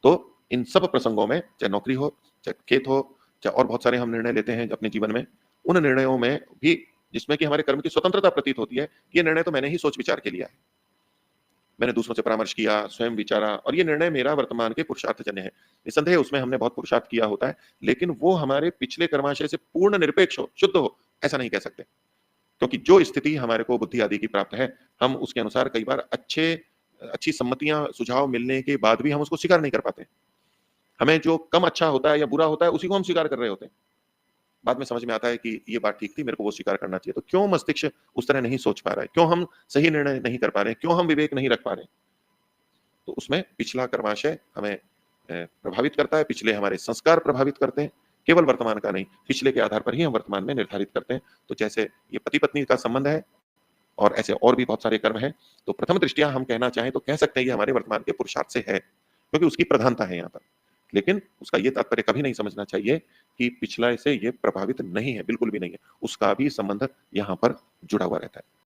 तो इन सब प्रसंगों में, चाहे नौकरी हो, चाहे खेत हो, चाहे और बहुत सारे हम निर्णय लेते हैं अपने जीवन में, उन निर्णयों में भी जिसमें कि हमारे कर्म की स्वतंत्रता प्रतीत होती है, ये निर्णय तो मैंने ही सोच-विचार के लिया है। मैंने दूसरों से परामर्श किया, स्वयं विचारा और ये निर्णय मेरा वर्तमान के पुरुषार्थजन्य है। निस्संदेह उसमें हमने बहुत पुरुषार्थ किया होता है, लेकिन वो हमारे पिछले कर्माशय से पूर्ण निरपेक्ष हो, शुद्ध हो, ऐसा नहीं कह सकते। क्योंकि जो स्थिति हमारे को बुद्धि आदि की प्राप्त है, हम उसके अनुसार कई बार अच्छी सम्मतियाँ, सुझाव मिलने के बाद भी हम उसको स्वीकार नहीं कर पाते। हमें जो कम अच्छा होता है या बुरा होता है, उसी को हम स्वीकार कर रहे होते हैं। बाद में समझ में आता है कि ये बात ठीक थी, मेरे को वो स्वीकार करना चाहिए। तो क्यों मस्तिष्क उस तरह नहीं सोच पा रहा है? क्यों हम सही निर्णय नहीं कर पा रहे हैं? क्यों हम विवेक नहीं रख पा रहे हैं? तो उसमें पिछला कर्माशय हमें प्रभावित करता है, पिछले हमारे संस्कार प्रभावित करते हैं, केवल वर्तमान का नहीं, पिछले के आधार पर ही हम वर्तमान में निर्धारित करते हैं। तो जैसे ये पति-पत्नी का संबंध है और ऐसे और भी बहुत सारे कर्म हैं, तो प्रथम दृष्टया हम कहना चाहें तो कह सकते हैं ये हमारे वर्तमान के पुरुषार्थ से है, क्योंकि उसकी प्रधानता है यहाँ पर। लेकिन उसका ये तात्पर्य कभी नहीं समझना चाहिए कि पिछले से ये प्रभावित नहीं है, बिल्कुल भी नहीं है। उसका भी संबंध यहाँ पर जुड़ा हुआ रहता है।